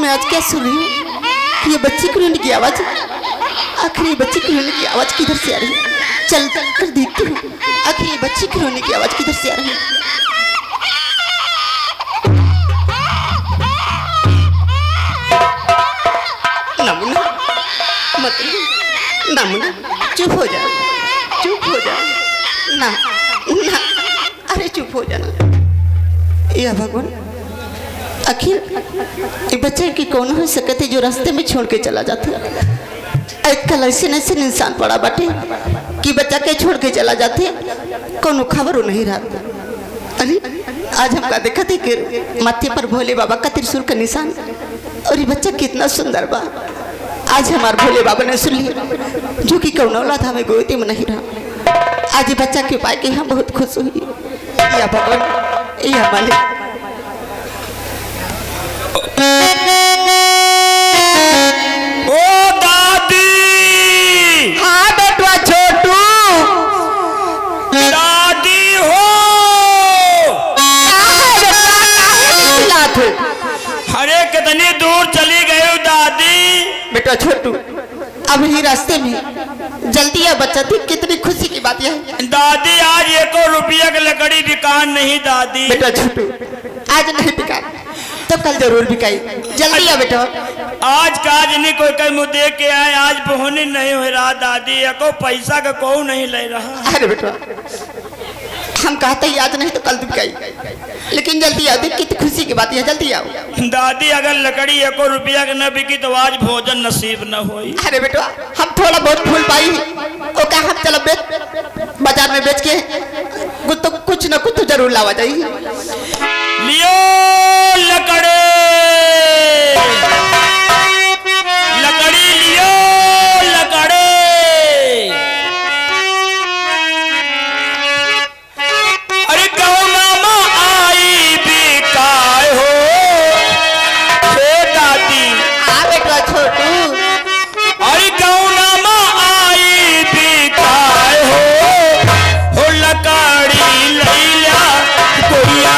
मैं आज क्या सुन रही हूँ कि ये बच्ची की रोने की आवाज, आखिर ये बच्ची की रोने की आवाज किधर से आ रही है? चल कर देखती हूँ आखिर ये बच्ची की रोने की आवाज किधर से आ रही है। नमुना मत नमुना, चुप हो जा, चुप हो जा ना ना, अरे चुप हो जाना। या भगवान, आखिर एक बच्चे की कौन हो सकती जो रास्ते में छोड़ के चला जाता है। एक कल ऐसे नैसे इंसान पड़ा बाटे कि बच्चा के छोड़ के चला जाते कोनो खबर नहीं रहा। अरे आज हमका देखा थे कि माथे पर भोले बाबा का त्रिशूल का निशान, और ये बच्चा कितना सुंदर बा। आज हमारे भोले बाबा ने सुन लिया जो कि कौन औलाद हमें गोदी में नहीं रहा। आज ये बच्चा के पाए के हम बहुत खुश हुई। या भगवान, या मालिक। ओ दादी, हाँ बेटवा छोटू, दादी हो। अरे कितनी दूर चली गई हो दादी? बेटा छोटू, अब ही रास्ते में जल्दी आ बच्चा थी। कितनी खुशी की बात है दादी। आज 1 रुपया की लकड़ी बिकान नहीं दादी। बेटा छोटू, आज नहीं बिका तो कल जरूर बिकाई। जल्दी आ बेटा। आज काज नहीं कोई कहीं मुँह देख के आए, आज पहुंची नहीं हो रहा दादी। एको पैसा का को नहीं ले रहा। अरे बेटा, हम कहते ही आज नहीं तो कल बिकाई, लेकिन जल्दी आओ। देख कितनी खुशी की बात है, जल्दी आओ दादी। अगर लकड़ी 1 रुपया की न बिकी तो आज भोजन नसीब न होई। अरे बेटा, हम थोड़ा बहुत फूल पाई और क्या हम चलो बाजार में बेच के तो कुछ न कुछ तो जरूर लावा जाइए। लियो लकड़ी, लकड़ी लियो लकड़ी। अरे गौना में आई बिकाए हो दादी। हाँ बेटा छोटू, अरे गौना में आई बिकाए हो लकड़ी लैया कोइया।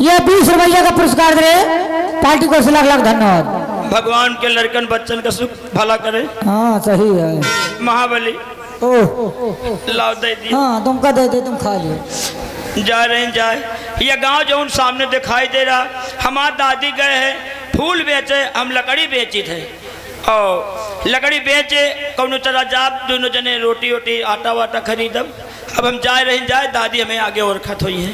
ये 20 रुपया का पुरस्कार दे पार्टी को लाख लाख धन्यवाद। भगवान के लड़कन बच्चन का सुख भला करे। हाँ सही है। महाबली ओह लाओ दे दी। हाँ तुमका दे दे, तुम खा लियो। जा रहे हैं जाए, ये गांव जो उन सामने दिखाई दे रहा, हमारी दादी गए हैं फूल बेचे, हम लकड़ी बेची थे और लकड़ी बेचे कौनो तरह जाप दोनों जने रोटी वोटी आटा वाटा खरीदब। अब हम जा रहे हैं जाए, दादी हमें आगे और खत हुई है।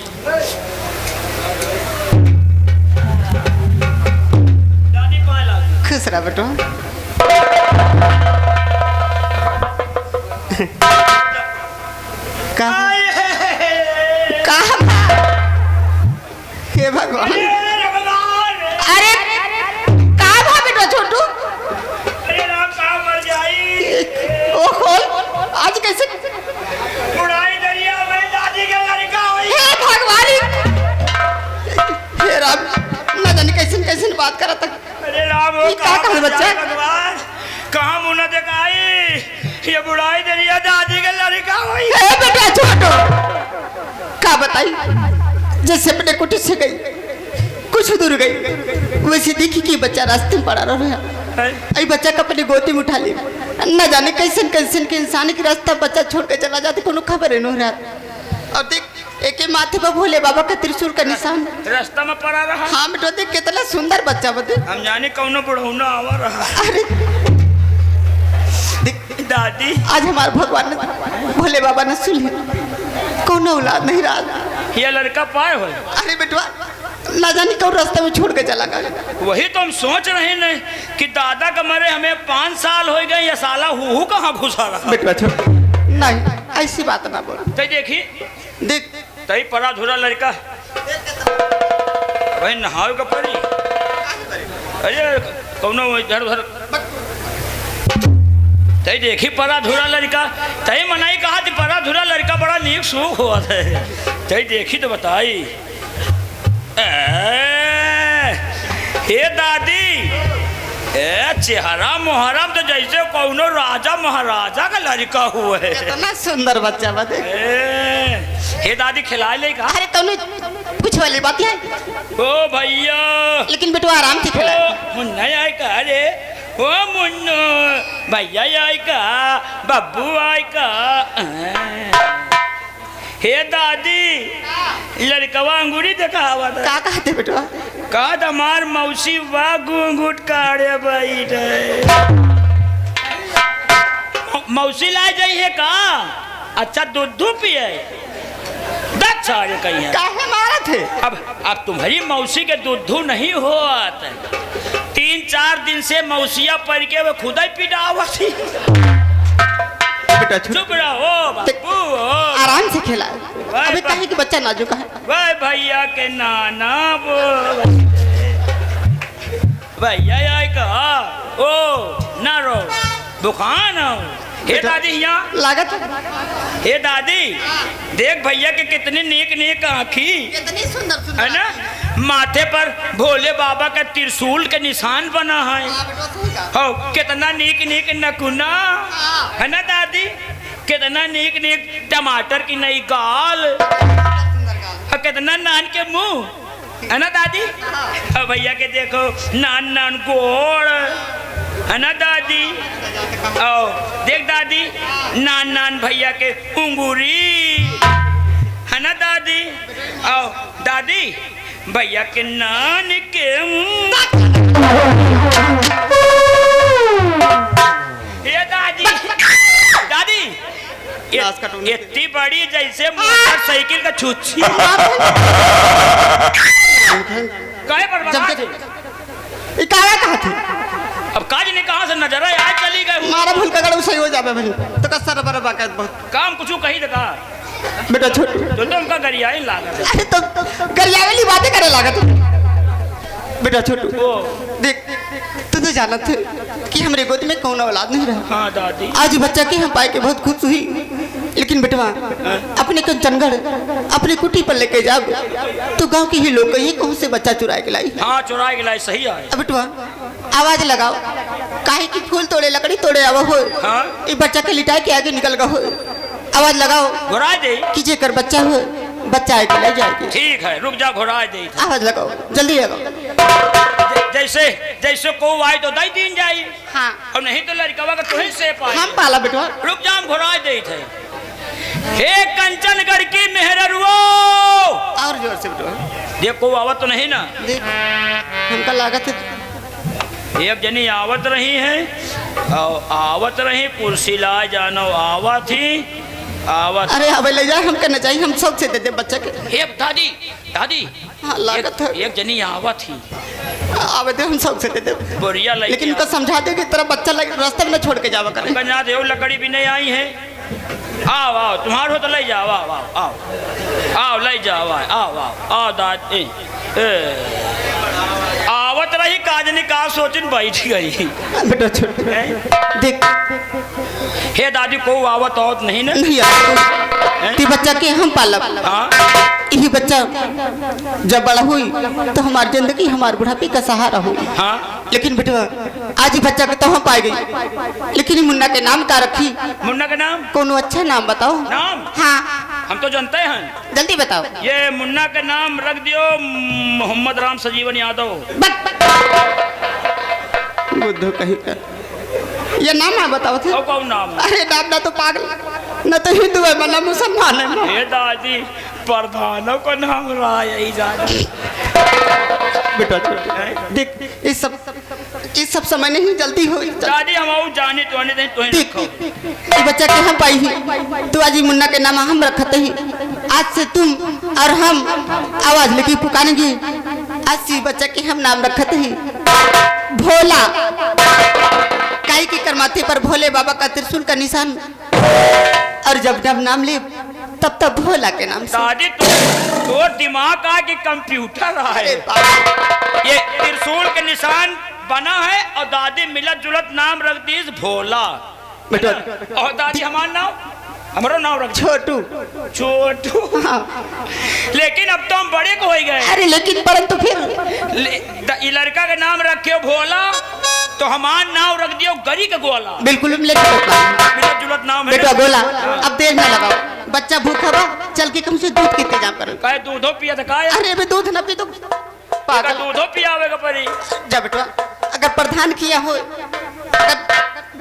दादी पाए लागी। खुश रहा बेटो। कहाँ हे भगवान, अरे कहाँ भाग बेटो छोटू? अरे राम कहाँ मर जाई? ओ खोल, आज कैसे? बुढ़ाई दरिया में दादी के लड़का हुई। हे भगवान, हे राम, ना जाने कैसे कैसे बात करा तक। अरे राम ये क्या कर बच्चा? भगवान कहाँ मुँह न दिखाई, ये बुढ़ाई दरिया दादी के लड़का हुई। हे बेटा छोटू, क्या बताई? जैसे अपने कुटी से गई, कुछ दूर गई, वैसे देखी कि बच्चा रास्ते में पड़ा रहा। आई बच्चा का अपनी गोदी में उठा ली, न जाने कैसे कैसे के इंसान की रास्ता बच्चा छोड़ के चला जाते, कोनो खबर नहीं रहा। और देख एक ही माथे पर भोले बाबा का त्रिशूल का निशान रास्ता में पड़ा रहा। हाँ बेटो देख कितना सुंदर बच्चा बते। हम जाने कौनो बुढ़ौना आवा रहा। अरे दादी आज हमारे भगवान ने भोले बाबा ने सुन लिया, कोनो औलाद नहीं रहा। ये लड़का पाए हो। अरे बेटवा ना जाने कौन रास्ते में छोड़ के चला गया। वही तो हम सोच रहे न कि दादा का मरे हमें 5 साल हो गए, ये साला हु कहाँ घुसा रहा। बेटवा छोड़, नहीं ऐसी बात ना बोल। तो देखी देख तई पड़ा धुरा लड़का भाई नहाओ का पड़ी। अरे कौनो इधर उधर तई देखी पड़ा धुरा लड़का, तई मनाई कहा थी पड़ा धुरा लड़का बड़ा नीक सुख हुआ था। तई देखी तो बताई। हे दादी, चेहरा मुहर्रम तो जैसे कौनो राजा महाराजा का लड़का हुआ है। कितना सुंदर बच्चा बते। हे दादी खिला ले का। अरे कौनो कुछ वाली बात है। ओ भैया, लेकिन बेटवा आराम से खिला। मुन्ना आए का? अरे ओ मुन्नो भैया आए का, बब्बू आए का। हे दादी लड़कवा अंगूरी देखा हुआ था। का कहते बेटवा? का दमार मौसी वा घूंघूट काढ़े बैठे। मौसी ला जाइए का? अच्छा दूध पिए सारे कहीं है। काहे मारा थे? अब तुम्हारी मौसी के दूध नहीं होत, 3-4 दिन से मौसिया पड़ के वो खुदा ही पिटावा थी। बेटा चुप रहो बाबू, आराम से खिला। अभी कहीं कि बच्चा नाजुक है। भाई भैया के नाना वो भैया आए का ओ ना रो दुकान हो। हे दादी यहाँ लागत हे दादी देख भैया के कितने नेक नेक आँखी, कितनी सुंदर सुंदर है ना? माथे पर भोले बाबा का त्रिशूल के निशान बना है। हो कितना नेक नेक नकुना, है ना दादी? कितना नेक नेक टमाटर की नई गाल, कितना नान के मुंह, है ना दादी? भैया के देखो नान नान गोड़, है ना दादी? ओ देख दादी नान नान भैया के उंगूरी, है ना दादी? ओ दादी भैया के नान के ये दादी दादी इतनी बड़ी जैसे मोटरसाइकिल का छुच्छी। काहे पर कहाँ थे? अब काज ने कहा से नजर आए आज चली गए। मारा भूल का गड़ा सही हो जावे भाई तो का सर बर बाकायद बहुत काम कुछ कही दका बेटा छोड़ तो तुमका गरियाई लागत। अरे तो गरियावाली बातें करे लागत। बेटा छोटू देख तू तो जाना थे कि हमारे गोद में कौन औलाद नहीं रहा। हाँ दादी आज बच्चा के हम पाए के बहुत खुश हुई, लेकिन बेटवा अपने कंचनगढ़ अपनी कुटी पर लेके जाओ तो गांव के ही लोग कहीं कौन से बच्चा चुराए के लाई। हाँ चुराए के लाई सही है। अब बेटवा आवाज लगाओ काहे की फूल तोड़े लकड़ी तोड़े आवा हो। हाँ? ये बच्चा के लिटाए के आगे निकल गया हो। आवाज लगाओ घुरा दे कीजिए कर बच्चा हो, बच्चा आए के ले जाएगी। ठीक है रुक जा घुरा दे। आवाज लगाओ जल्दी लगाओ। जैसे जैसे को आए तो दई दिन जाई हाँ और नहीं तो लड़कवा का तुही से पाए हम पाला बेटवा रुक जाम घोड़ा दे थे हे कंचनगढ़ की मेहररुओ और जोर से बेटवा देखो आवत तो नहीं ना देख हमका लागत है एक जनी आवत रही है और आवत रही कुर्सी ला जानो आवत ही आवत अरे अब ले जाए हम करना चाहिए हम शौक से देते बच्चे के एक दादी दादी हाँ लागत है एक जनी आवत ही आवे थे हम शौक से देते बोरिया लगी लेकिन उनको समझा दे कि तेरा बच्चा रास्ते में छोड़ के जावा करे कन्या देव लकड़ी भी नहीं आई है आओ आओ तुम्हारो तो ले जाओ आओ आओ आओ आओ ले जाओ आओ आओ आओ दादी आवत रही काजनी का सोचिन बैठ गई बेटा छोड़ देख हे दादी को आवत आवत नहीं ना नहीं आता ती बच्चा के हम पालब हाँ यही बच्चा जब बड़ा हुई तो हमारी जिंदगी हमारे बुढ़ापे का सहारा हुई हाँ लेकिन बेटा आज ही बच्चा के तो हम पाई गई लेकिन मुन्ना के नाम का रखी मुन्ना का नाम कोनो अच्छा नाम बताओ नाम हाँ हम तो जानते हैं जल्दी बताओ ये मुन्ना का नाम रख दियो मोहम्मद राम सजीवन यादव बुद्धू कहीं का ये नाम ना बताओ थे और कौन नाम अरे नाम ना तो पागल न तो हिंदू है ना मुसलमान है हे दादी प्रधानों का नाम रहा यही जाना बेटा देख इस सब समय नहीं जल्दी हो दादी हम जाने तो नहीं तो देख ये बच्चा के हम पाई ही तू आज ही मुन्ना के नाम हम रखते ही आज से तुम और हम आवाज लेके पुकारेंगे आज से बच्चा के हम नाम रखते ही भोला काई की करमाते पर भोले बाबा का त्रिशूल का निशान और जब जब नाम ले तब तब भोला के नाम से दादी तो दिमाग आ कि कंप्यूटर है ये त्रिशूल के निशान बना है और दादी मिलत जुलत नाम रख दी भोला बेटा और दादी हमारा नाम हमारा नाम रख छोटू छोटू हाँ। लेकिन अब तो हम बड़े को हो गए अरे लेकिन परंतु फिर ये लड़का का नाम रखे भोला तो हमारा नाम रख दियो गरी का गोला बिल्कुल मिलत जुलत नाम है बेटा गोला अब देर न लगाओ बच्चा भूखा बा चल के कम से दूध के इंतजाम करो कहे दूधो पिया था काय अरे अबे दूध न पी तो पागल दूधो पियावेगा परी जा बेटा अगर प्रधान किया हो अगर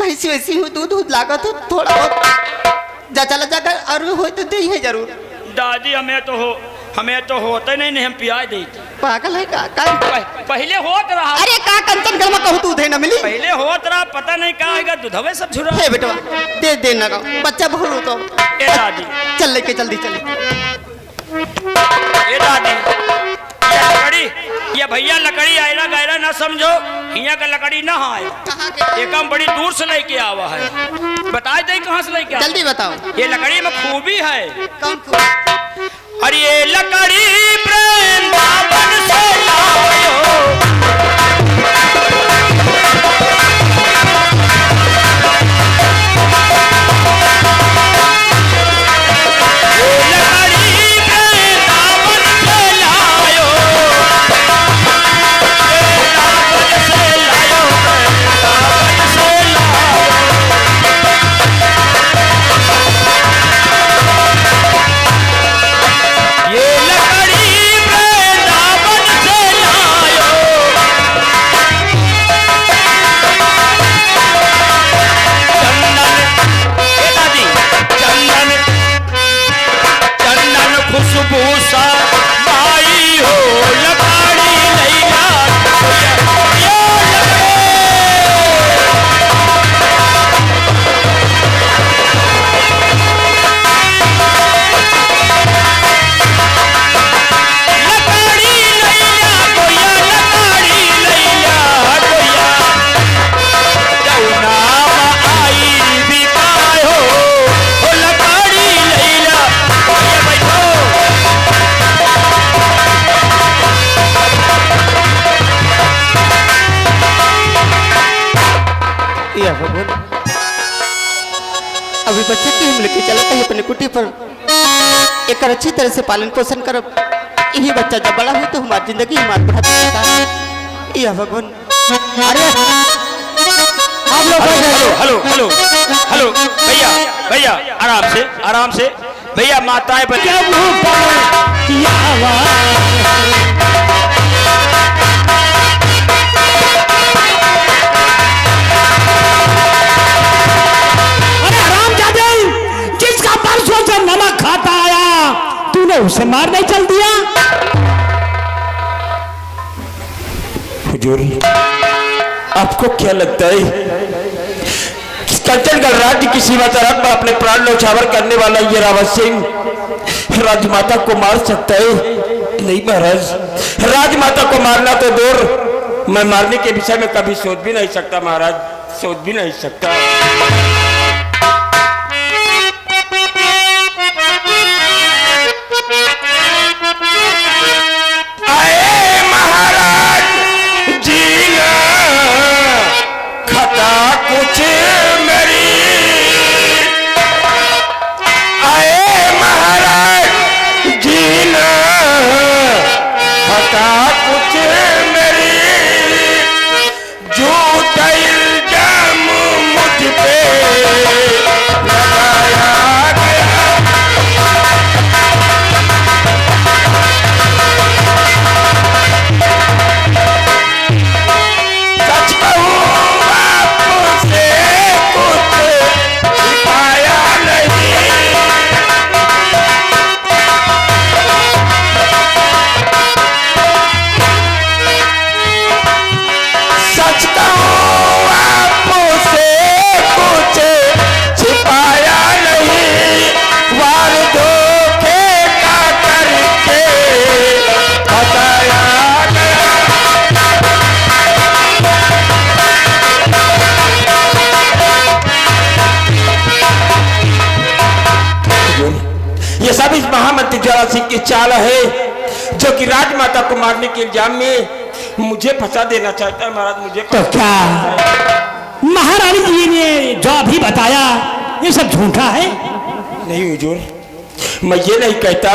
भैंसी वैसी हो दूध लागत हो थोड़ा बहुत जा चला जाकर और हो तो दे है जरूर दादी हमें तो होते नहीं हम पिया देते पागल है का पहले होत रहा अरे का कंचन गल में कहू दूध है न मिली पहले होत रहा पता नहीं का आएगा दूधवे सब झुरा हे बेटा दे न गाओ बच्चा बहुत रो तो ए दादी चल लेके जल्दी चले ए दादी ये लकड़ी ये भैया लकड़ी आयरा गैरा ना समझो हिया का लकड़ी ना आए कहां के एक हम बड़ी दूर से लेके आवा है बता दे कहां से लेके जल्दी बताओ ये लकड़ी में खूबी है कौन खूब और ये लकड़ी प्रेम बाबन से लायो अभी बच्चे की हम लेके चलते हैं अपने कुटी पर एक अच्छी तरह से पालन पोषण कर यही बच्चा जब बड़ा हो तो हमारी जिंदगी हमारे बढ़ाती है भगवान अरे आप लोग हेलो हेलो हेलो भैया भैया आराम से भैया माताएं बच्चे आपको क्या लगता है कंचनगढ़ राज्य की सीमा तरफ पर अपने प्राण न्यौछावर करने वाला ये रावत सिंह राजमाता को मार सकता है? नहीं महाराज, राजमाता को मारना तो दूर, मैं मारने के विषय में कभी सोच भी नहीं सकता महाराज, सोच भी नहीं सकता। ये सब इस महामंत्री ज्वाला सिंह की चाल है, जो कि राजमाता को मारने के इल्जाम में मुझे फंसा देना चाहता है महाराज। मुझे तो क्या महारानी जी ने जो अभी बताया ये सब झूठा है? नहीं हुजूर, मैं ये नहीं कहता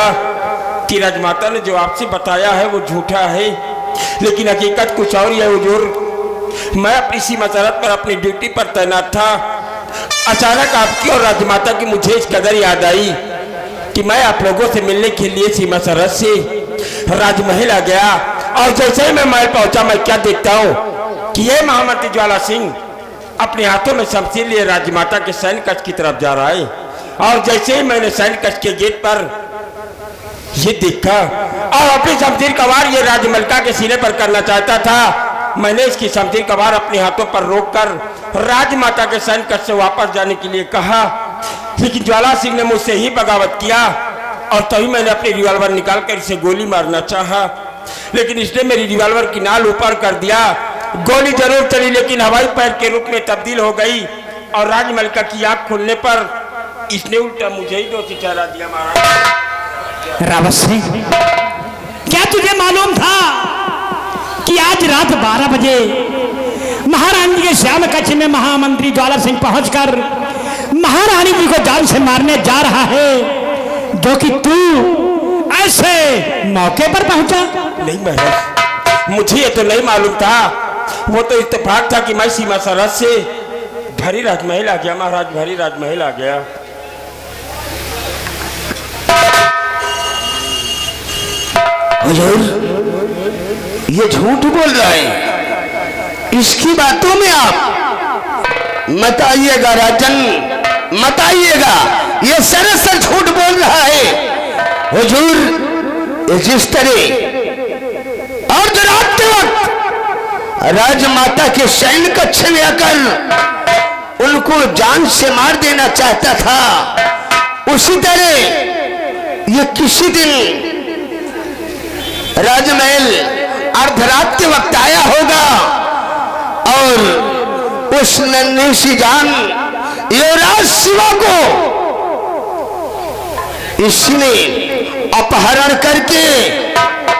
कि राजमाता ने जो आपसे बताया है वो झूठा है, लेकिन हकीकत कुछ और ही है हुजूर। मैं अपनी सीमा सरहद पर अपनी ड्यूटी पर तैनात था। अचानक आपकी और राजमाता की मुझे इस कदर याद आई कि मैं आप लोगों से मिलने के लिए सीमा सरहद से राजमहल आ गया, और जैसे ही मैं महल पहुंचा मैं क्या देखता हूँ कि ये महामंत्री ज्वाला सिंह अपने हाथों में शमशीर लिए राजमाता के सैन्य कक्ष की तरफ जा रहा है। और जैसे ही मैंने सैन्य कक्ष के गेट पर ये देखा और अपनी शमशीर का वार ये राजमलका के सीने पर करना चाहता था, मैंने इसकी शमशीर का वार अपने हाथों पर रोककर राजमाता के सैन्य कक्ष से वापस जाने के लिए कहा, लेकिन ज्वाला सिंह ने मुझसे ही बगावत किया और तभी मैंने अपनी रिवॉल्वर निकालकर इसे गोली मारना चाहा, लेकिन इसने मेरी रिवॉल्वर की नाल ऊपर कर दिया। गोली जरूर चली लेकिन हवाई पैर के रूप में तब्दील हो गई और राजमलका की आंख खुलने पर इसने उल्टा मुझे ही दोषी ठहरा दिया महाराज। रावत सिंह, क्या तुझे मालूम था कि आज रात 12 बजे महारानी के श्याम कक्ष में महामंत्री ज्वाला सिंह पहुंचकर महारानी जी को जान से मारने जा रहा है, जो कि तू ऐसे मौके पर पहुंचा? नहीं महाराज, मुझे ये तो नहीं मालूम था, वो तो इत्तेफाक था कि मैं सीमा सरहद से भरी राजमहल आ गया महाराज, भरी राजमहल आ गया। हुजूर, ये झूठ बोल रहा है, इसकी बातों में आप मत आइएगा राजन, मत आइएगा, ये सरासर झूठ बोल रहा है। हुजूर, जिस तरह और रात के वक्त राजमाता के सैन्य कक्ष में आकर उनको जान से मार देना चाहता था, उसी तरह ये किसी दिन राजमहल अर्धरात के वक्त आया होगा और उस नन्ही सी जान युवराज शिवा को इसने अपहरण करके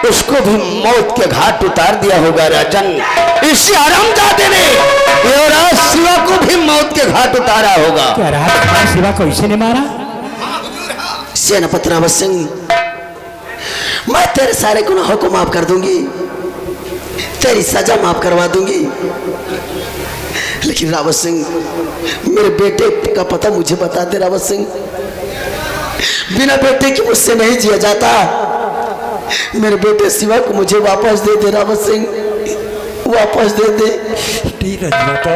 उसको भी मौत के घाट उतार दिया होगा राजन। इसी हरामजादे ने युवराज शिवा को भी मौत के घाट उतारा होगा। क्या राजकुमार शिवा को इसी ने मारा? सेनापति रावत सिंह, मैं तेरे सारे गुनाहों को माफ कर दूंगी, तेरी सजा माफ करवा दूंगी, लेकिन रावत सिंह, मेरे बेटे का पता मुझे बता दे रावत सिंह। बिना बेटे के मुझसे नहीं जिया जाता। मेरे बेटे शिवा को मुझे वापस दे दे रावत सिंह, वापस दे दे। राजमाता,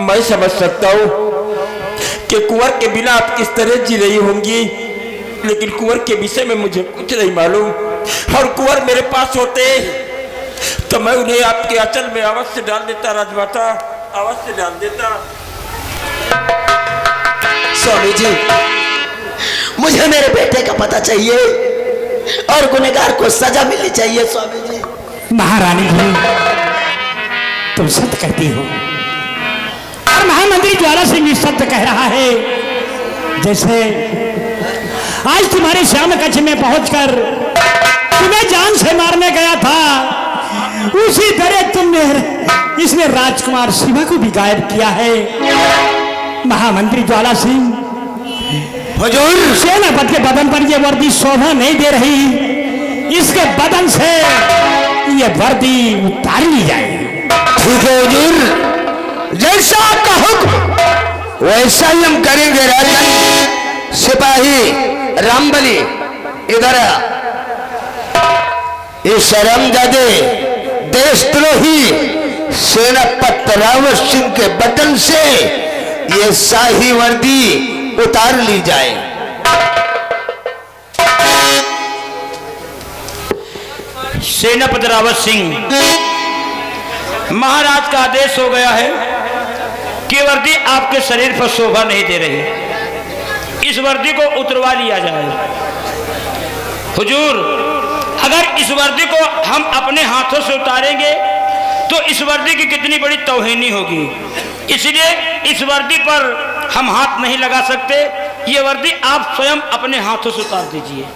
मैं समझ सकता हूँ कि कुंवर के बिना आप किस तरह जी रही होंगी, लेकिन कुंवर के विषय में मुझे कुछ नहीं मालूम, और कुंवर मेरे पास होते तो मैं उन्हें आपके आंचल में अवश्य डाल देता राजमाता, अवश्य डाल देता। स्वामी जी, मुझे मेरे बेटे का पता चाहिए और गुनहगार को सजा मिलनी चाहिए स्वामी जी। महारानी जी, तुम सत्य कहती हो और महामंत्री ज्वाला सिंह भी सत्य कह रहा है। जैसे आज तुम्हारे श्याम कक्ष में पहुंचकर तुम्हें जान से मारने गया था, उसी तरह तुमने इसने राजकुमार शिवा को भी गायब किया है। महामंत्री ज्वाला सिंह, हुजूर, सेनापति के बदन पर यह वर्दी शोभा नहीं दे रही, इसके बदन से ये वर्दी उतार ली जाए। ठीक है हुजूर, जैसा आपका हुक्म वैसा ही हम करेंगे। राजन सिपाही रामबली, इधर इस शर्मजादे देशद्रोही सेनापति रावत सिंह के बदन से ये शाही वर्दी उतार ली जाए। सेनापति रावत सिंह, महाराज का आदेश हो गया है कि वर्दी आपके शरीर पर शोभा नहीं दे रही, इस वर्दी को उतरवा लिया जाए। हुजूर, अगर इस वर्दी को हम अपने हाथों से उतारेंगे तो इस वर्दी की कितनी बड़ी तौहीनी होगी, इसलिए इस वर्दी पर हम हाथ नहीं लगा सकते। ये वर्दी आप स्वयं अपने हाथों से उतार दीजिए।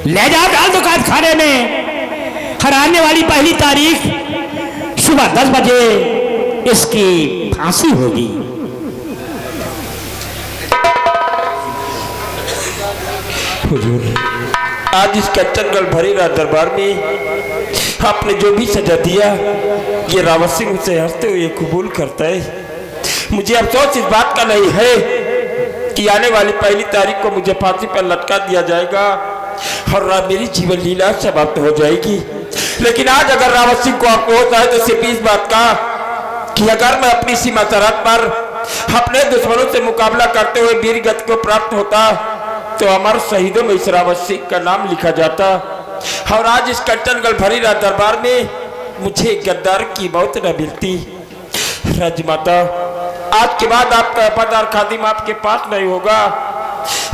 ले जाओ डाल दो काट खाने में। हर आने वाली पहली तारीख सुबह 10 बजे इसकी फांसी होगी। हुजूर, आज इस कच्चनगढ़ भरी रात दरबार में आपने जो भी सजा दिया, ये रावत सिंह उसे हंसते हुए कबूल करता है। मुझे अफसोस इस बात का नहीं है कि आने वाली पहली तारीख को मुझे फांसी पर लटका दिया जाएगा और मेरी जीवन लीला समाप्त हो जाएगी। लेकिन आज अगर रावत सिंह को आपको होता है तो सिर्फ इस बात का कि अगर मैं अपनी सीमा सरहद पर अपने दुश्मनों से मुकाबला करते हुए वीर गति को प्राप्त होता तो अमर शहीदों में इस रावत सिंह का नाम लिखा जाता। और आज इस कच्चनगढ़ भरी रात दरबार में मुझे गद्दार की मौत न मिलती। राजमाता, आज के बाद आपका वफादार खादिम आपके पास नहीं होगा।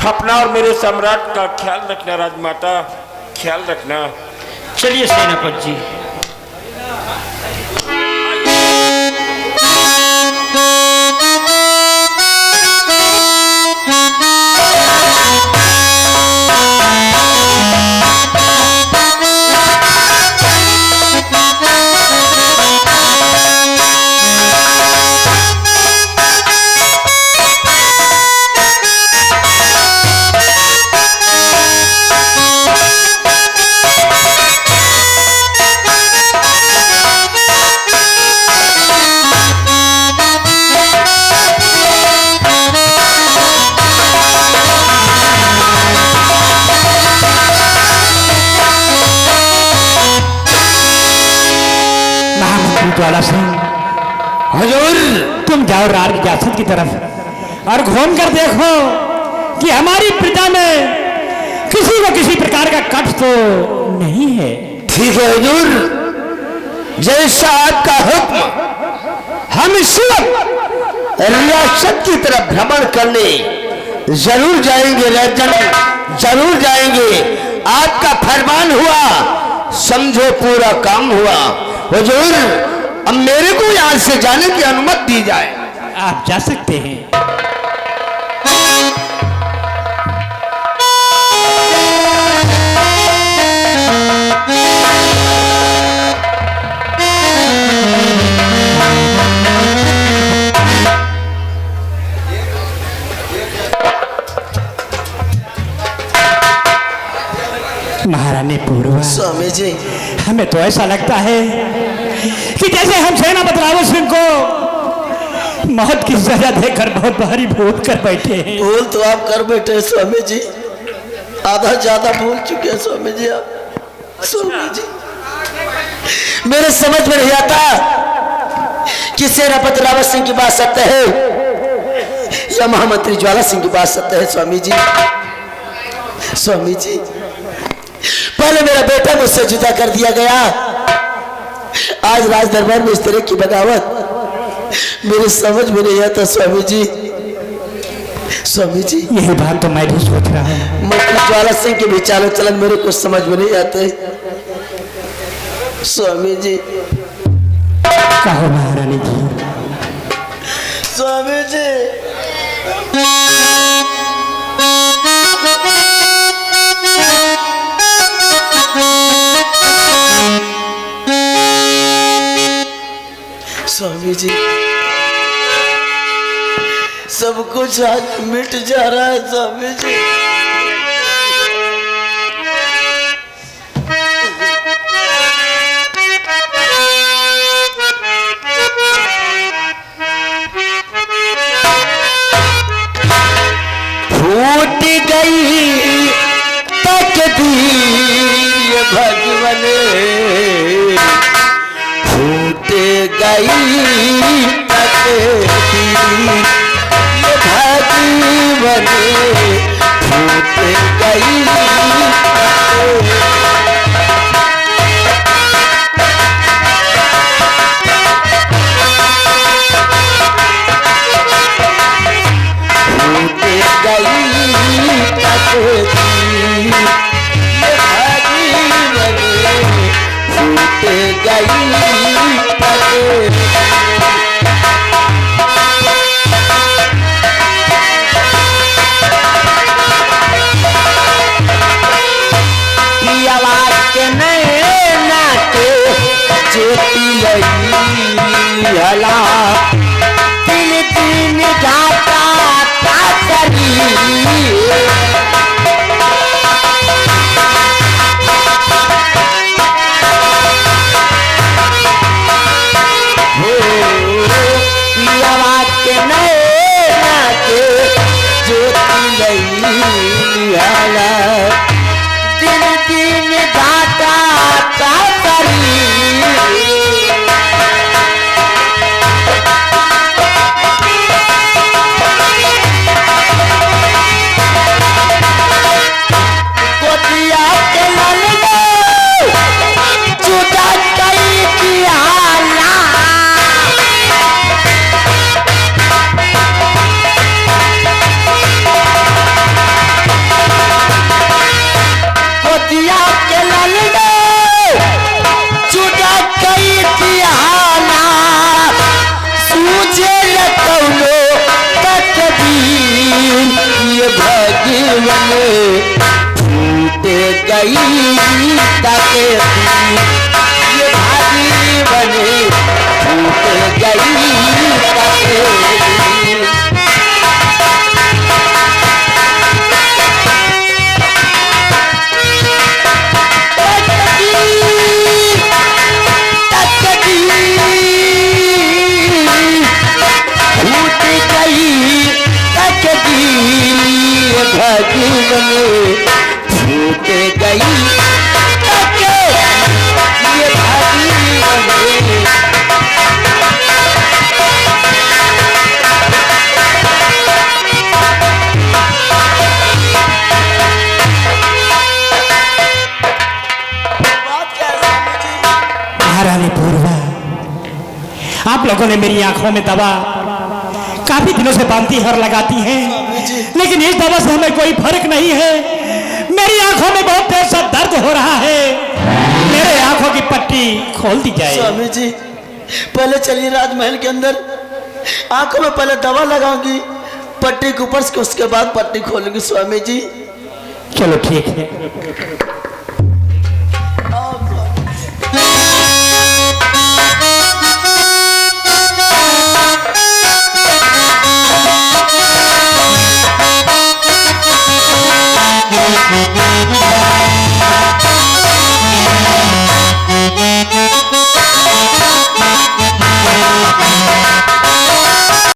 अपना और मेरे सम्राट का ख्याल रखना राजमाता, ख्याल रखना। चलिए सेनापति जी। महामंत्री ज्वाला सिंह, हुजूर तुम जाओ राज रियासत की तरफ और घूम कर देखो कि हमारी प्रजा में किसी को किसी प्रकार का कष्ट तो नहीं है। ठीक है हुजूर, जैसा आपका हुक्म। हम इस वक्त रियासत की तरफ भ्रमण करने जरूर जाएंगे राजन, जरूर जाएंगे। आपका फरमान हुआ, समझो पूरा काम हुआ। हुजूर, अब मेरे को यहां से जाने की अनुमति दी जाए। आप जा सकते हैं। महारानी पूर्वा, स्वामी जी, हमें तो ऐसा लगता है कि जैसे हम सेनापति रावत सिंह को मौत की सजा देकर बहुत भारी भूल कर बैठे हैं। भूल तो आप कर बैठे स्वामी जी, आधा ज्यादा भूल चुके हैं स्वामी जी आप। स्वामी जी, मेरे समझ में नहीं आता कि सेनापति रावत सिंह की बात सत्य है या महामंत्री ज्वाला सिंह की बात सत्य है। स्वामी जी, स्वामी जी, पहले मेरा बेटा मुझसे जुदा कर दिया गया, आज राज दरबार में इस तरह की बगावत मेरे समझ में नहीं आता। स्वामी जी, स्वामी जी, यही बात तो मैं भी सोच रहा हूँ। मंत्री ज्वाला सिंह के विचार चलन मेरे को समझ में नहीं आते। स्वामी जी, कहो महारानी जी। स्वामी जी, स्वामी जी, सब कुछ आज मिट जा रहा है। स्वामी जी, फूट गई तकदीर भगवन, फूट गई तकदीर भगवन, फूट गई हुआ। आप लोगों ने मेरी आंखों में दवा काफी दिनों से बांधती और लगाती हैं, लेकिन इस दवा से हमें कोई फर्क नहीं है। मेरी आंखों में बहुत तेज सा दर्द हो रहा है, मेरे आंखों की पट्टी खोल दी जाए। स्वामी जी पहले चलिए राजमहल के अंदर, आंखों में पहले दवा लगाऊंगी, पट्टी के ऊपर से उसके बाद पट्टी खोलूंगी स्वामी जी। चलो ठीक है। Thank you.